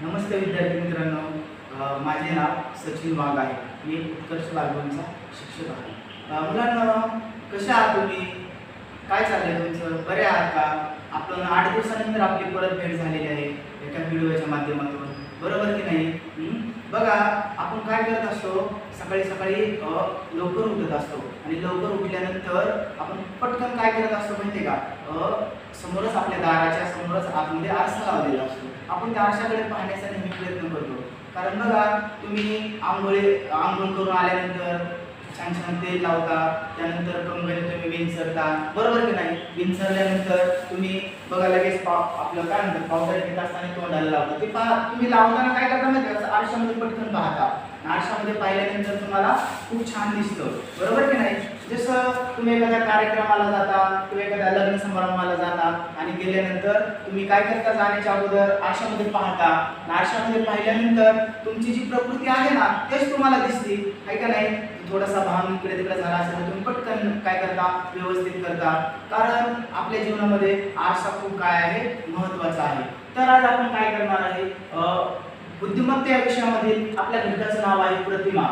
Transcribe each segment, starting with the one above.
नमस्ते विद्यार्थी मित्रांनो, माझे नाव सचिन वाघ आहे. मी उत्कर्ष बालभवनचा शिक्षक आहे. मुलांनो, कशा आहात तुम्ही? काय चाललंय तुमचं? बरे आहात का? आपण 8 दिवसानंतर आपली परत भेट झालेली आहे एका व्हिडिओच्या माध्यमातून, बरोबर की नाही? बघा, आपण काय करत असतो, सकाळी सकाळी लवकर उठत असतो आणि लवकर उठल्यानंतर आपण पटकन काय करत असतो माहिती आहे का? समोरच आपल्या दाराच्या समोरच आतमध्ये आरसा लावलेला असतो. आपण त्या आरशाकडे पाहण्याचा नेहमी प्रयत्न करतो. कारण बघा, तुम्ही आंघोळ करून आल्यानंतर छान छान तेल लावता, त्यानंतर कंगवे तुम्ही विंचरता, बरोबर की नाही? विंचरल्यानंतर तुम्ही बघा लगेच आपलं काय म्हणतात पावडर घेत असताना तोंडाला लावता. ते तुम्ही लावताना काय करता माहिती आहे? आरशामध्ये पटकन पाहता. आरशामध्ये पाहिल्यानंतर तुम्हाला खूप छान दिसतं, बरोबर की नाही? जसं तुम्ही एखाद्या कार्यक्रमाला जाता किंवा एखाद्या लग्न समारंभाला जाता आणि गेल्यानंतर तुम्ही काय करता? जाण्याच्या अगोदर आरशामध्ये पाहता. आरशामध्ये पाहिल्यानंतर तुमची जी प्रकृती आहे ना, तेच तुम्हाला दिसते, आहे का नाही? थोडासा भाव इकडे तिकडे झाला असेल तर तुम्ही पटकन काय करता? व्यवस्थित करता. कारण आपल्या जीवनामध्ये आरसा खूप काय आहे? महत्त्वाचा आहे. तर आज आपण काय करणार आहे? बुद्धिमत्ता या विषयामधील आपल्या घटकाचं नाव आहे प्रतिमा.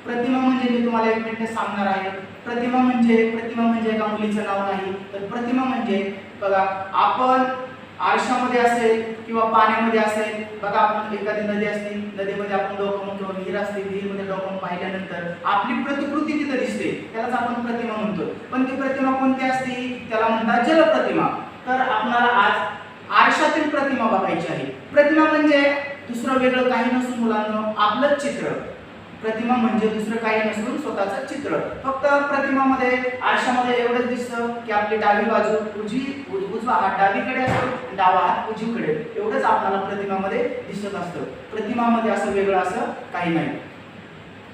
प्रतिमा म्हणजे मी तुम्हाला 1 मिनिट सांगणार आहे. प्रतिमा म्हणजे एका मुलीचं नाव नाही, तर प्रतिमा म्हणजे बघा, आपण आरशामध्ये असेल किंवा पाण्यामध्ये असेल, बघा आपण एखादी नदी असते, नदीमध्ये आपण डोकावून किंवा विहीर असते, विहीरमध्ये डोकावून पाहिल्यानंतर आपली प्रतिकृती तिथे दिसते, त्यालाच आपण प्रतिमा म्हणतो. पण ती प्रतिमा कोणती असते? त्याला म्हणतात जलप्रतिमा. तर आपल्याला आज आरशातील प्रतिमा बघायची आहे. प्रतिमा म्हणजे दुसरं वेगळं काही नसून मुलांना आपलं चित्र. प्रतिमा म्हणजे दुसरं काही नसून स्वतःचं चित्र. फक्त प्रतिमामध्ये आरशामध्ये एवढंच दिसतं की आपली डावी बाजू उजवा हात डावीकडे असतो, डावा हात उजवीकडे, एवढंच आपल्याला प्रतिमामध्ये दिसत असतं. प्रतिमामध्ये असं वेगळं असं काही नाही.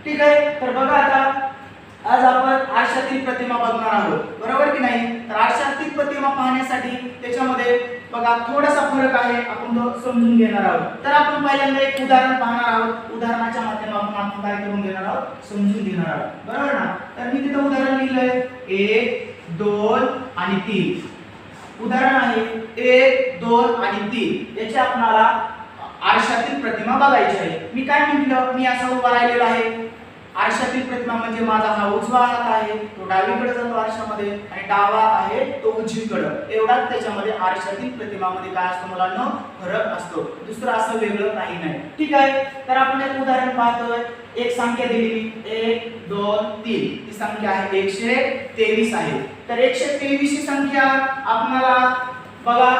ठीक आहे, तर बघा आता आज आपण आरशातील प्रतिमा बघणार आहोत, बरोबर की नाही? तर आरशातील प्रतिमा पाहण्यासाठी त्याच्यामध्ये बघा थोडासा फरक आहे, आपण तो समजून घेणार आहोत. तर आपण पहिल्यांदा एक उदाहरण पाहणार आहोत. उदाहरणाच्या माध्यमातून आपण काय करून घेणार आहोत? समजून घेणार आहोत, बरोबर ना? तर मी तिथं उदाहरण लिहिलंय 1, 2 आणि 3. उदाहरण आहे 1, 2 आणि 3. याची आपल्याला आरशातील प्रतिमा बघायची आहे. मी काय म्हटलं? मी असं उभा राहिलेलो आहे. आरशातील प्रतिमा म्हणजे माझा हा उजवा हात आहे, तो डावीकडे जातो आरशामध्ये, आणि डावा आहे तो उजवीकडे. एवढाच त्याच्यामध्ये आरशातील प्रतिमामध्ये काय असतो मुलांना? फरक असतो. दुसरं असं वेगळं काही नाही. ठीक आहे, तर आपण एक उदाहरण पाहतोय. एक संख्या दिलेली 1, 2, 3. ती संख्या आहे 123 आहे. तर 123 ही संख्या आपल्याला बघा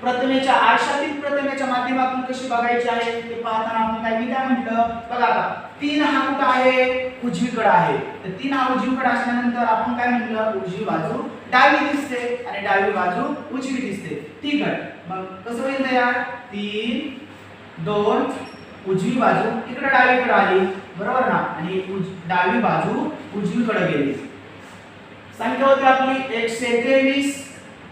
प्रतिमेच्या आरशातील प्रतिमेच्या माध्यमातून कशी बघायची आहे ते पाहताना आपण काय म्हटलं? बघा आता 3 हा कुठं आहे? उजवीकडे आहे. तर 3 हा उजवीकडे असल्यानंतर आपण काय म्हटलं? उजवी बाजू डावी दिसते आणि डावी बाजू उजवी दिसते. ठीक आहे, मग कसं होईल यार? 3, 2, उजवी बाजू इकडे डावीकडे आली, बरोबर ना? आणि डावी बाजू उजवीकडे गेली. संख्या होती आपली 123,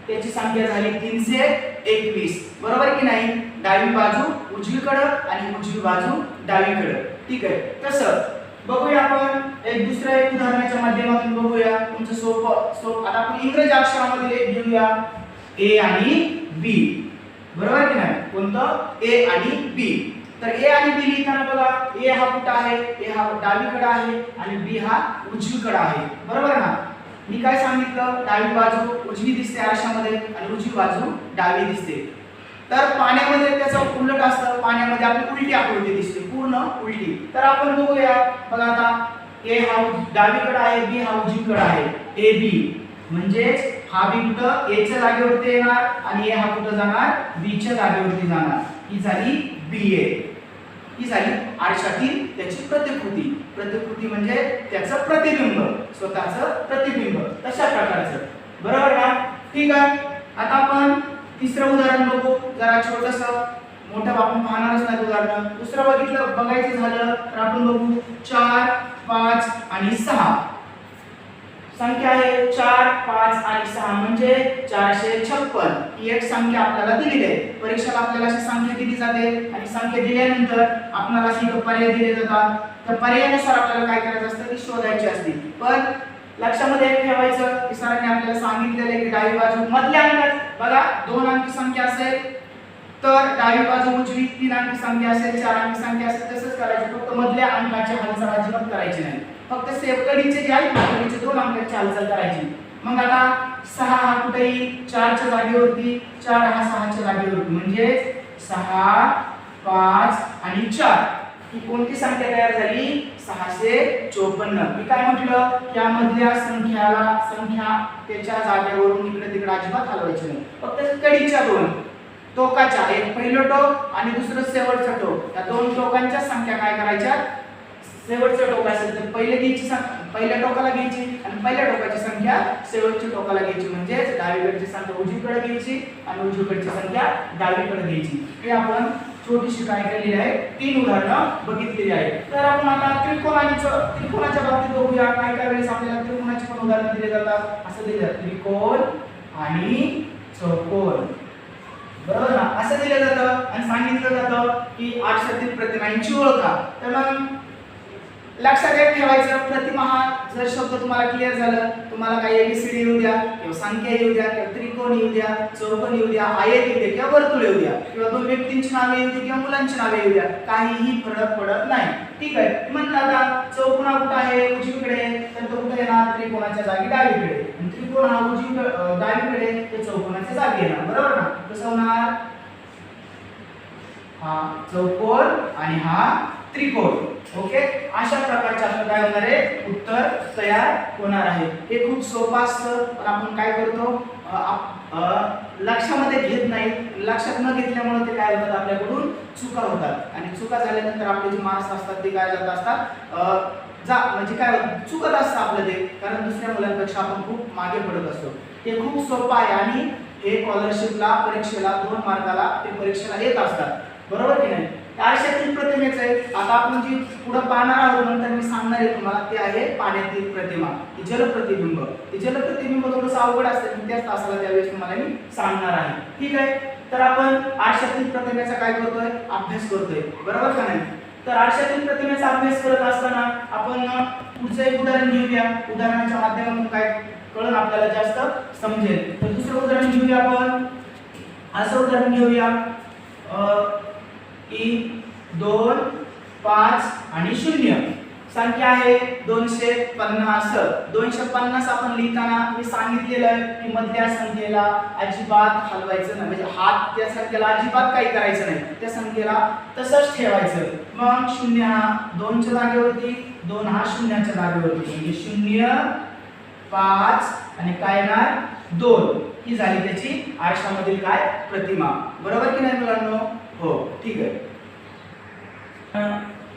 त्याची संख्या झाली 321, बरोबर की नाही? डावी बाजू उजवीकडे आणि उजवी बाजू डावीकडे. ठीक आहे, तसं बघूया आपण एक दुसऱ्या उदाहरणाच्या माध्यमातून बघूया. तुमचं सोपं आता आपण इंग्रजी अक्षरामध्ये एक घेऊया, ए आणि बी, बरोबर की नाही? कोणतं? ए आणि बी. तर ए आणि बी लिहिताना बघा, ए हा कुठं आहे? ए हा डावीकडे आहे आणि बी हा उजवीकडे आहे, बरोबर ना? मी काय सांगितलं? डावी बाजू उजवी दिसते आरशामध्ये आणि उजवी बाजू डावी दिसते. तर पाण्यामध्ये त्याचं उलट असतं. पाण्यामध्ये आपली उलटी आकृती दिसते, पूर्ण उलटी. तर आपण बघूया. बघा आता ए हा डावीकडे आहे, बी हा उजवीकडे आहे. ए बी म्हणजे हा बी कुठं? ए च्या जागेवरती येणार आणि ए हा कुठं जाणार? बी च्या जागेवरती जाणार. ही झाली बी ए. ही झाली आरशातील त्याची प्रतिकृती. प्रतिकृती म्हणजे त्याचं प्रतिबिंब, स्वतःचं प्रतिबिंब, तशा प्रकारचं, बरोबर ना? ठीक आहे, आता आपण तिसरं उदाहरण बघू. जरा छोटंसं, मोठं आपण पाहणारच नाही उदाहरण. दुसरं बघायचं झालं तर आपण बघू 4, 5 आणि 6. संख्या आहे 4, 5 आणि 6 म्हणजे 456. ही एक संख्या आपल्याला दिलेली आहे. परीक्षेला आपल्याला अशी संख्या दिली जाते आणि संख्या दिल्यानंतर आपल्याला अशी पर्याय दिले जातात. तर पर्यायानुसार आपल्याला काय करायचं असतं? ती शोधायची असते. पण लक्षामध्ये एक ठेवायचं की सरांनी आपल्याला सांगितलेलं आहे की डावी बाजू मधल्या अंकात बघा 2 अंकी संख्या असेल तर डावी बाजू उजवी 3 अंकी संख्या असेल 4 अंकी संख्या असेल तसंच करायचं, फक्त मधल्या अंकाची हालचाल अजिबात करायची नाही, फक्त कडीचे जे आहेत ना कडीचे 2 अंकाची हालचाल करायची. मग आता 6 हा कुठे येईल 4 च्या जागेवरती, 4 हा 6 च्या जागेवरती, म्हणजे 6 5 आणि 4 ही कोणती संख्या तयार झाली 654. मी काय म्हटलं त्या मधल्या संख्या त्याच्या जागेवरून इकडे तिकडे अजिबात हलवायची नाही, फक्त कडीच्या 2 टोकाच्या, एक पहिलं टोक आणि दुसरं शेवटचं टोक, या 2 टोकांच्या संख्या काय करायच्या, शेवटचं टोक असेल तर पहिल्या टोकाला घ्यायची आणि पहिल्या टोकाची संख्या शेवटच्या टोकाला घ्यायची, म्हणजे डावीकडची संख्या उजवीकडे घ्यायची आणि उजवीकडची संख्या डावीकडे घ्यायची. हे आपण छोटीशी काय केलेली आहे 3 उदाहरणं बघितलेली आहे. तर आपण आता त्रिकोणाच्या बाबतीत बघूया. काय काय वेळेस आपल्याला त्रिकोणाची पण उदाहरणं दिली जातात. असं दिलं त्रिकोण आणि चौकोन, बरोबर ना, असं दिलं जातं आणि सांगितलं जातं की आरशातील प्रतिमांची ओळखा. तर मग लक्षात ठेवायचं प्रतिमा हा जर शब्द तुम्हाला क्लिअर झालं, तुम्हाला काही एबीसीडी येऊ द्या किंवा संख्या येऊ द्या किंवा त्रिकोण येऊ द्या, चौकोन येऊ द्या, आयत येऊ द्या किंवा वर्तुळ येऊ द्या किंवा 2 व्यक्तींची नावे येऊ द्या किंवा मुलांची नावे येऊ द्या, काहीही फरक पडत नाही. ठीक आहे. म्हणलं आता चौकोन कुठे आहे उजवीकडे, तर तो कुठे येणार त्रिकोणाच्या जागी डावीकडे, आणि त्रिकोण हा डावीकडे ते चौकोनाच्या जागी येणार, बरोबर ना. कसं होणार, हा चौकोन आणि हा त्रिकोण. ओके, अशा प्रकारचे आपलं काय होणार आहे उत्तर तयार होणार आहे. हे खूप सोपं असतं, पण आपण काय करतो लक्षामध्ये घेत नाही. लक्षात न घेतल्यामुळे ते काय होतात आपल्याकडून चुका होतात, आणि चुका झाल्यानंतर आपले जे मार्क्स असतात ते काय जात असतात म्हणजे काय चुकत असतं आपलं ते, कारण दुसऱ्या मुलांपेक्षा आपण खूप मागे पडत असतो. हे खूप सोपं आहे आणि हे स्कॉलरशिपला परीक्षेला 2 मार्काला ते परीक्षेला येत असतात, बरोबर की नाही. आरशातील प्रतिमेचं आहे. आता आपण जी पुढे पाहणार आहोत नंतर मी सांगणार आहे तुम्हाला, ते आहे पाण्यातील प्रतिमा, जलप्रतिबिंब. हे जलप्रतिबिंब थोडंसं अवघड असतं, मी त्याच तासाला त्यावेळेस तुम्हाला मी सांगणार आहे. ठीक आहे. तर आपण आरशातील प्रतिमेचा काय करतोय अभ्यास करतोय, बरोबर का नाही. तर आरशातील प्रतिमेचा अभ्यास करत असताना आपण पुढचं एक उदाहरण घेऊया. उदाहरणाच्या माध्यमातून काय कळलं आपल्याला जास्त समजेल. तर दुसरं उदाहरण घेऊया आपण. असं उदाहरण घेऊया की 2 5 आणि 0 संख्या आहे 250. 250 आपण लिहिताना मी सांगितलेलं आहे की मधल्या संख्येला अजिबात हलवायचं नाही, म्हणजे हात त्या संख्येला अजिबात काही करायचं नाही, त्या संख्येला तसंच ठेवायचं. मग 0 हा 2 च्या जागेवरती, 2 हा 0 च्या जागेवरती, म्हणजे 0 5 आणि काय येणार 2. ही झाली त्याची आरशामधील काय प्रतिमा, बरोबर की नाही मुलांनो. हो, ठीक आहे.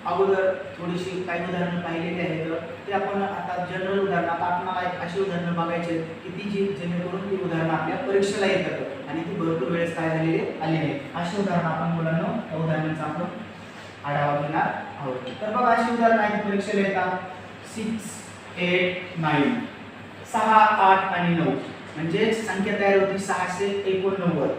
अगोदर थोडीशी काही उदाहरणं पाहिलेली आहेत, ते आपण आता जनरल उदाहरण, आता आपल्याला अशी उदाहरणं बघायचे की ती जी जेणेकरून ती उदाहरणं आपल्या परीक्षेला येतात आणि ती भरपूर वेळेस काय झालेली आली आहे. अशी उदाहरणं आपण मुलांना त्या उदाहरणांचा आपण आढावा घेणार आहोत. तर बघा अशी उदाहरणं आहेत परीक्षेला येतात 6 8 9, 6 8 आणि 9, म्हणजे संख्या तयार होती 689.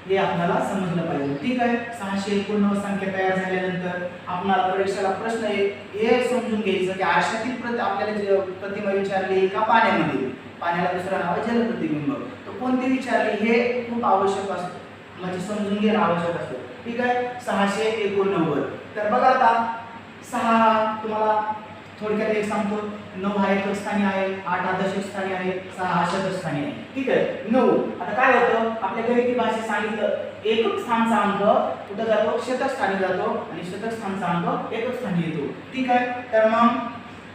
हे आपल्याला समजलं पाहिजे. ठीक आहे. 689 संख्या तयार झाल्यानंतर आपल्याला परीक्षेला प्रश्न हे समजून घ्यायचं की आरशातील आपल्याला प्रतिमा विचारली का पाण्यामध्ये, पाण्याला दुसरं नाव आहे जलप्रतिबिंब, तर कोणती विचारली हे खूप आवश्यक असतं, म्हणजे समजून घेणं आवश्यक असतं. ठीक आहे. 689. तर बघा आता 6 तुम्हाला थोडक्यात एक सांगतो, 9 हा एकक स्थानी आहे, 8 हा दशक स्थानी आहे, 6 हा शतक स्थानी आहे. ठीक आहे. 9 आता काय होतं आपल्या गणिती भाषेत सांगितलं एकक स्थानचा अंक कुठे जातो शतक स्थानी जातो आणि शतक स्थानचा अंक एकक स्थानी येतो. ठीक आहे. तर मग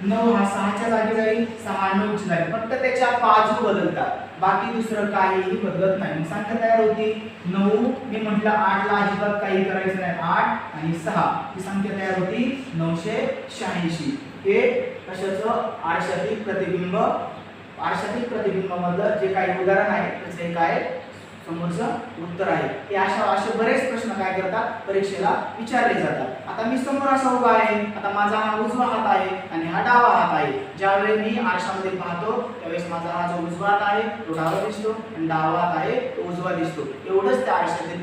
9 हा 6 च्या जागी जाईल, 6 9 च्या जागी, फक्त त्याच्या बाजू बदलतात, बाकी दुसरं काहीही बदलत नाही. संख्या तयार होती 9, मी म्हटलं 8 ला अजिबात काही करायचं नाही, 8 आणि 6 ही संख्या तयार होती 986. हे कशाचं आरशातील प्रतिबिंब. आरशातील प्रतिबिंबामधलं जे काही उदाहरण आहे त्याचे काय समोरचं उत्तर आहे. हे असे बरेच प्रश्न काय करतात परीक्षेला विचारले जातात. आता मी समोर असा उभा आहे, आता माझा हा उजवा हात आहे आणि हा डावा हात आहे. ज्यावेळी मी आरशामध्ये पाहतो त्यावेळेस माझा हा जो उजवा हात आहे तो डावा दिसतो आणि डावा हात आहे तो उजवा दिसतो. एवढंच त्या आरशातील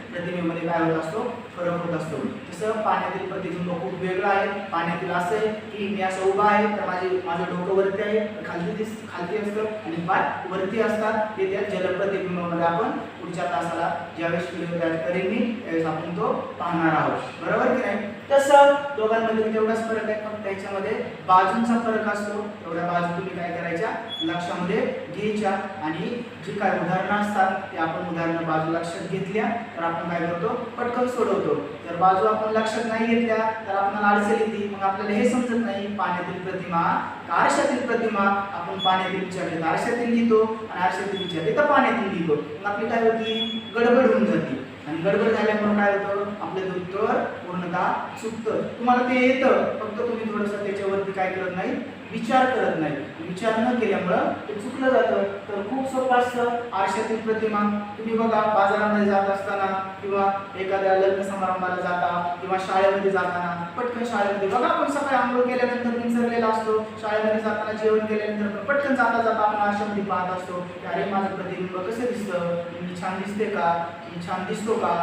प्रतिबिंबामध्ये काय होत असतो फरक होत असतो. तसं पाण्यातील प्रतिबिंब खूप वेगळं आहे. पाण्यातील असं आहे की मी असं उभा आहे तर माझं डोकं वरती आहे, खालती असतं आणि पाय वरती असतात. ते त्या जलप्रतिबिंबामध्ये आपण पुढच्या तासाला ज्यावेळेस व्हिडिओ तयार करेन मी त्यावेळेस आपण तो पाहणार आहोत, बरोबर की नाही? तसं दोघांमध्ये तेवढाच फरक आहे, फक्त त्याच्यामध्ये बाजूंचा फरक असतो. तेवढ्या बाजू तुम्ही काय करायच्या लक्षामध्ये घ्यायच्या आणि जी काय उदाहरणं असतात ते आपण उदाहरणं बाजू लक्षात घेतल्या तर आपण काय करतो पटकन सोडवतो. जर बाजू आपण लक्षात नाही घेतल्या तर आपल्याला अडचण येते. मग आपल्याला हे समजत नाही पाण्यातील प्रतिमा का आरशातील प्रतिमा. आपण पाण्यातील विचारले तर आरशातील लिहितो आणि आरशातील विचारले तर पाण्यातील लिहितो. मग आपली काय होती गडबड होऊन जाते आणि गडबड झाल्यामुळे काय होतं आपलं उत्तर पूर्णतः चुकतं. तुम्हाला ते येतं फक्त तुम्ही थोडंसं त्याच्यावरती काय करत नाही विचार करत नाही. विचार न केल्यामुळं ते चुकलं जातं. तर खूप सोपं असतं आरशातील प्रतिमा. तुम्ही बघा बाजारामध्ये जात असताना किंवा एखाद्या लग्न समारंभाला जाता किंवा शाळेमध्ये जाताना पटकन शाळेमध्ये बघा आपण सकाळी आंघोळ केल्यानंतर विसरलेला असतो. शाळेमध्ये जाताना जेवण केल्यानंतर पटकन जाता जाता आपण आरशामध्ये पाहत असतो की अरे माझं प्रतिबिंब कसं दिसतं, मी छान दिसते का, मी छान दिसतो का.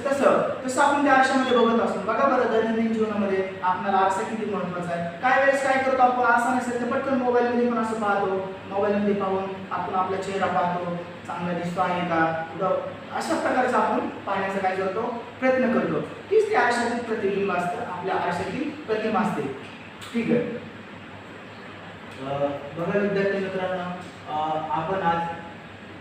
तसं आपण त्या आरशामध्ये बघत असतो. बघा बरं दैनंदिन जीवनामध्ये आपल्याला आरसा किती महत्वाचा आहे. काय वेळेस काय करतो आपण आरसा नसेल तर पटकन मोबाईलमध्ये पण असं पाहतो. मोबाईलमध्ये पाहून आपण आपला चेहरा पाहतो, चांगला दिसतो आहे का, अशा प्रकारचा आपण पाहण्याचा काय करतो प्रयत्न करतो. तीच ते आरशातील प्रतिबिंब असतं, आपल्या आरशातील प्रतिमा असते. ठीक आहे. बघा विद्यार्थी मित्रांनो, आपण आज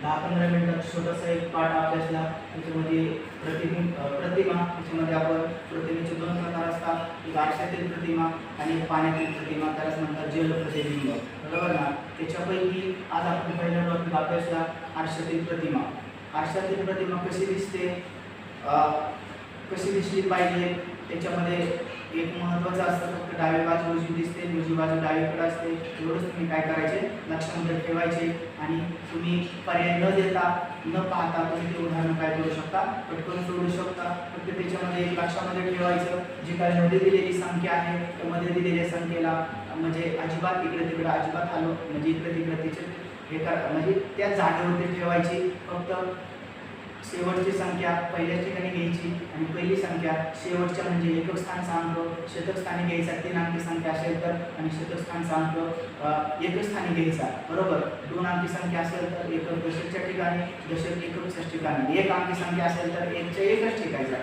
10-15 मिनिटात छोटासा एक पाठ अभ्यासला. त्याच्यामध्ये प्रतिमा, त्याच्यामध्ये आपण प्रतिमेचे 2 प्रकार असतात, एक आरशातील प्रतिमा आणि पाण्यातील प्रतिमा, त्यालाच म्हणतात जल प्रतिबिंब, बरोबर ना. त्याच्यापैकी आज आपण पहिला टॉपिक अभ्यासला आरशातील प्रतिमा. आरशातील प्रतिमा कशी दिसते, कशी दिसली पाहिजे. त्याच्यामध्ये एक महत्त्वाचं असतं फक्त डावी बाजू उजवी दिसते, उजवी बाजू डावीकडे असते. एवढंच तुम्ही काय करायचे लक्षामध्ये ठेवायचे आणि तुम्ही पर्याय न देता न पाहता तुम्ही ते उदाहरण काय करू शकता पटकन सोडू शकता. फक्त त्याच्यामध्ये एक लक्षामध्ये ठेवायचं जी काय मध्ये दिलेली संख्या आहे त्या मध्ये दिलेल्या संख्येला म्हणजे अजिबात इकडे तिकडे अजिबात आलो म्हणजे इकडे तिकडे त्याचे हे म्हणजे त्या जागेवरती ठेवायची. फक्त शेवटची संख्या पहिल्या ठिकाणी घ्यायची आणि पहिली संख्या शेवटच्या म्हणजे एकक स्थानचा अंक शतक स्थानी घ्यायचा. 3 अंकी संख्या असेल तर आणि शतक स्थानचा अंक एकक स्थानी घ्यायचा, बरोबर. 2 अंकी संख्या असेल तर एकक दशकच्या ठिकाणी, दशक एककच्या ठिकाणी. 1 अंकी संख्या असेल तर एकच्या एकच ठिकाणचा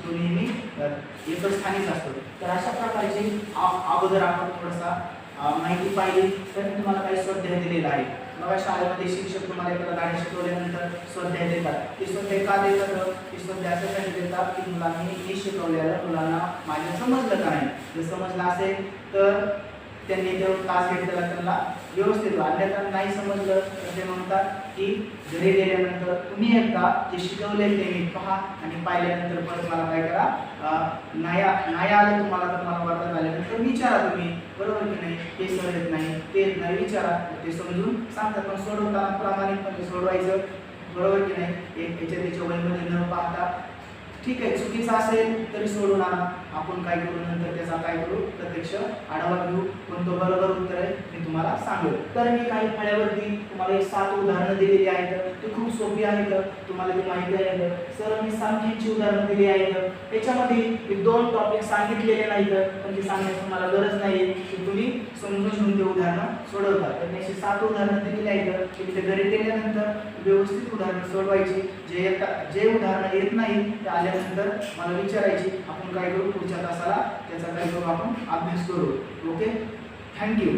तो नेहमी एकच स्थानीच असतो. तर अशा प्रकारची अगोदर आपण थोडासा माहिती पाहिली. तर मी तुम्हाला काही स्वाध्याय दिलेला आहे. बघा शाळेमध्ये शिक्षक तुम्हाला एखादा गाणं शिकवल्यानंतर स्वाध्याय देतात. ते स्वाध्याय का देतात, ते स्वाध्याय अशासाठी देतात की मुलांनी हे शिकवलेलं मुलांना माझ्या समजलं का नाही. जर समजलं असेल तर त्यांनी जेव्हा क्लास घेतलेला त्यांना व्यवस्थित, अन्यथा नाही समजलं तर ते म्हणतात की घरी गेल्यानंतर तुम्ही एकदा जे शिकवले ते मी पहा आणि पाहिल्यानंतर परत मला काय करा, नाही आलं तुम्हाला तर मला वर्गात आल्यानंतर विचारा तुम्ही, बरोबर की नाही. हे सर येत नाही ते येत नाही विचारा, ते समजून सांगतात. पण सोडवताना प्रामाणिकपणे सोडवायचं, बरोबर की नाही. एक त्याच्या वहीमध्ये न पाहता ठीक आहे चुकीचं असेल तरी सोडून आणा. आपण काय करू नंतर त्याचा काय करू प्रत्यक्ष आढावा घेऊ. कोणतं बरोबर उत्तर आहे मी तुम्हाला सांगेल. तर मी काही फळ्यावरती तुम्हाला 7 उदाहरणं दिलेली आहेत. ते खूप सोपी आहेत, तुम्हाला ते माहिती आहे. सर मी संख्येची उदाहरणं दिली आहेत. त्याच्यामध्ये मी 2 टॉपिक सांगितलेले नाहीत पण ते सांगण्याची मला गरज नाही की तुम्ही समजून घेऊन ते उदाहरणं सोडवतात. तर त्याची 7 उदाहरणं दिलेली आहेत की ते घरी गेल्यानंतर व्यवस्थित उदाहरणं सोडवायची. जे उदाहरणं येत नाही ते आल्यानंतर मला विचारायची. आपण काय करू पुढच्या तासाला त्याचा काय करू आपण अभ्यास करू. Okay, thank you.